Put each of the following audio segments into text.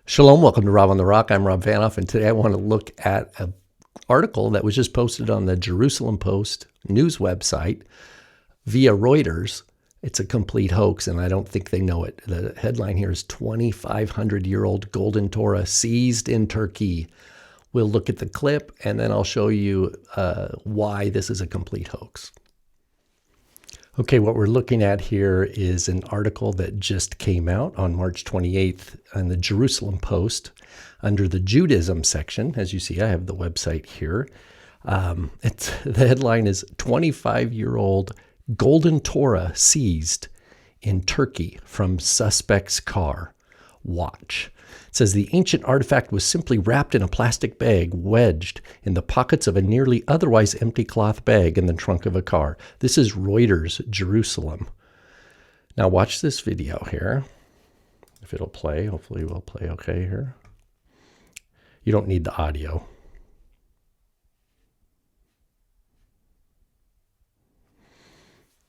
Shalom, welcome to Rob on the Rock. I'm Rob Vanoff, and today I want to look at an article that was just posted on the Jerusalem Post news website via Reuters. It's a complete hoax, and I don't think they know it. The headline here is 2,500-year-old golden Torah seized in Turkey. We'll look at the clip, and then I'll show you why this is a complete hoax. Okay, what we're looking at here is an article that just came out on March 28th in the Jerusalem Post under the Judaism section. As you see, I have the website here. The headline is 25-year-old golden Torah seized in Turkey from suspect's car. Watch. It says the ancient artifact was simply wrapped in a plastic bag, wedged in the pockets of a nearly otherwise empty cloth bag in the trunk of a car. This is Reuters, Jerusalem. Now watch this video here. If it'll play, hopefully it will play okay here. You don't need the audio.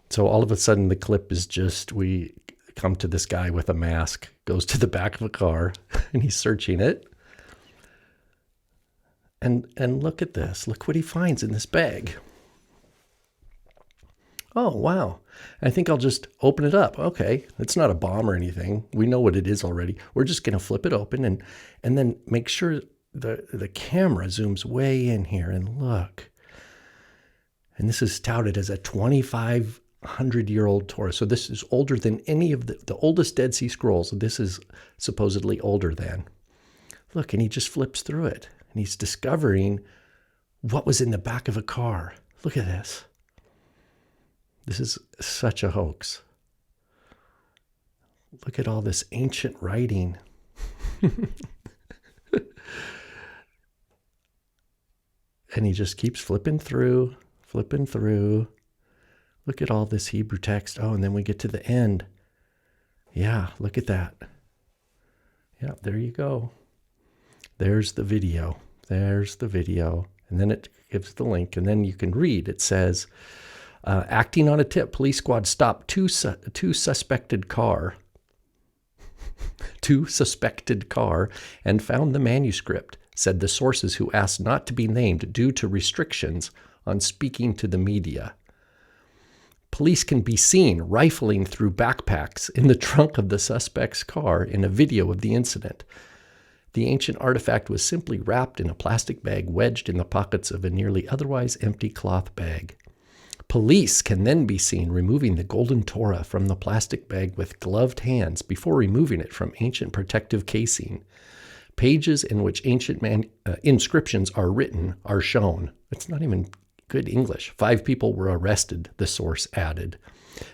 So all of a sudden the clip is just, we come to this guy with a mask, goes to the back of a car, and he's searching it. And look at this. Look what he finds in this bag. Oh, wow. I think I'll just open it up. Okay, it's not a bomb or anything. We know what it is already. We're just going to flip it open and then make sure the camera zooms way in here and look. And this is touted as a 2,500-year-old Torah. So this is older than any of the oldest Dead Sea Scrolls. This is supposedly older than. Look, and he just flips through it. And he's discovering what was in the back of a car. Look at this. This is such a hoax. Look at all this ancient writing. And he just keeps flipping through. Look at all this Hebrew text. Oh, and then we get to the end. Yeah, look at that. Yeah, there you go. There's the video. And then it gives the link, and then you can read. It says, acting on a tip, police squad stopped two suspected car and found the manuscript, said the sources who asked not to be named due to restrictions on speaking to the media. Police can be seen rifling through backpacks in the trunk of the suspect's car in a video of the incident. The ancient artifact was simply wrapped in a plastic bag wedged in the pockets of a nearly otherwise empty cloth bag. Police can then be seen removing the golden Torah from the plastic bag with gloved hands before removing it from ancient protective casing. Pages in which ancient inscriptions are written are shown. It's not even good English. 5 people were arrested, the source added.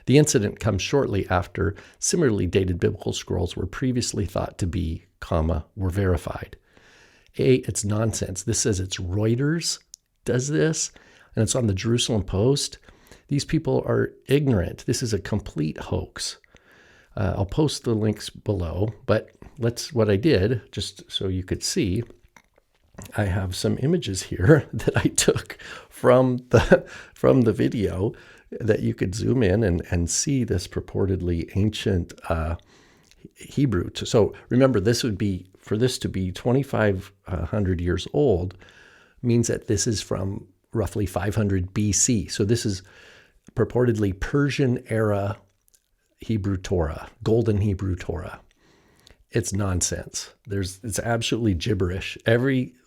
The incident comes shortly after similarly dated biblical scrolls were previously thought to be, were verified. It's nonsense. This says it's Reuters does this, and it's on the Jerusalem Post. These people are ignorant. This is a complete hoax. I'll post the links below, but what I did, just so you could see, I have some images here that I took from the video that you could zoom in and see this purportedly ancient Hebrew. So remember, for this to be 2,500 years old means that this is from roughly 500 BC. So this is purportedly Persian era Hebrew Torah, golden Hebrew Torah. It's nonsense. It's absolutely gibberish.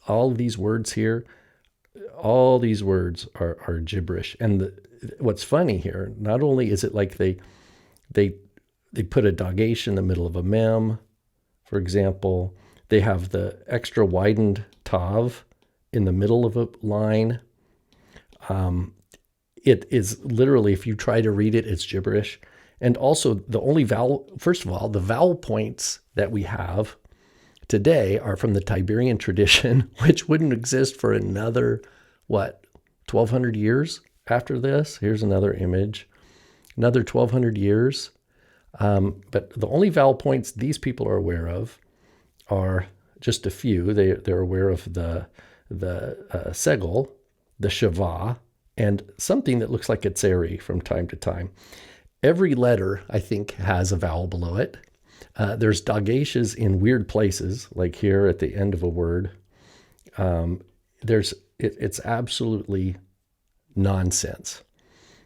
All these words here, all these words are gibberish. And what's funny here, not only is it like they put a dagesh in the middle of a mem, for example, they have the extra widened tav in the middle of a line. It is literally, if you try to read it, it's gibberish. And also the only first of all, the vowel points that we have today are from the Tiberian tradition, which wouldn't exist for another, 1,200 years after this? Here's another image. Another 1,200 years. But the only vowel points these people are aware of are just a few. They're aware of the segel, the shavah, and something that looks like a tseri from time to time. Every letter, I think, has a vowel below it. There's dageshes in weird places, like here at the end of a word. It's absolutely nonsense.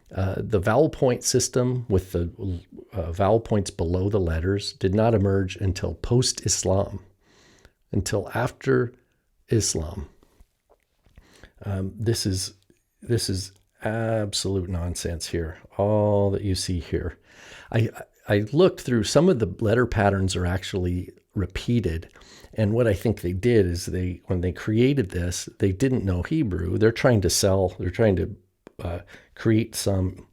The vowel point system with the vowel points below the letters did not emerge until post-Islam, until after Islam. This is absolute nonsense here. All that you see here. I looked through, some of the letter patterns are actually repeated. And what I think they did is when they created this, they didn't know Hebrew. They're trying to create some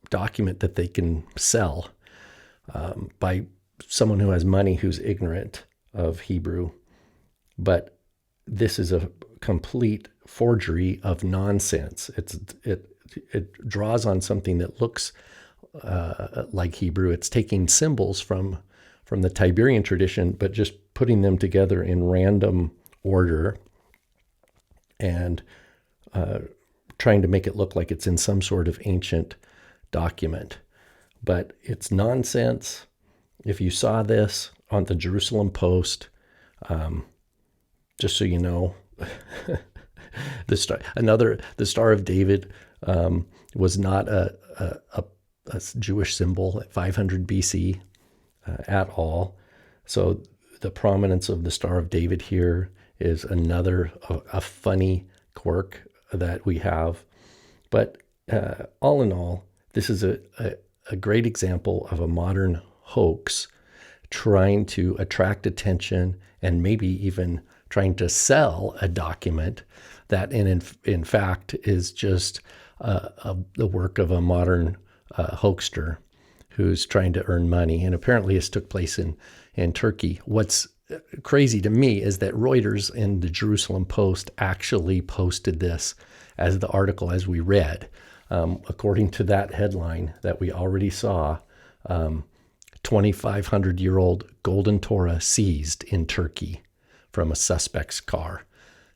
document that they can sell by someone who has money who's ignorant of Hebrew. But this is a complete forgery of nonsense. It draws on something that looks like Hebrew. It's taking symbols from the Tiberian tradition, but just putting them together in random order and trying to make it look like it's in some sort of ancient document. But it's nonsense. If you saw this on the Jerusalem Post, just so you know, the Star of David was not a Jewish symbol at 500 BC at all. So the prominence of the Star of David here is another a funny quirk that we have. But all in all, this is a great example of a modern hoax trying to attract attention and maybe even trying to sell a document that in fact is just the work of a modern hoaxer who's trying to earn money. And apparently this took place in Turkey. What's crazy to me is that Reuters and the Jerusalem Post actually posted this as the article as we read. According to that headline that we already saw, 2,500-year-old golden Torah seized in Turkey from a suspect's car.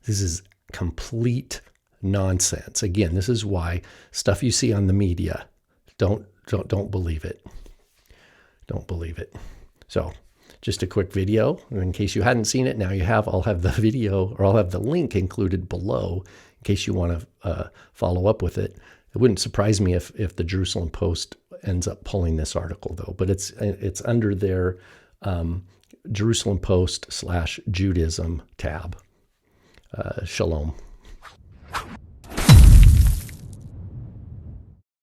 This is complete nonsense. Again, this is why stuff you see on the media, don't believe it. Don't believe it. So just a quick video. In case you hadn't seen it, now you have. I'll have the video, or I'll have the link included below in case you want to follow up with it. It wouldn't surprise me if the Jerusalem Post ends up pulling this article, though. But it's under their Jerusalem Post /Judaism tab. Shalom.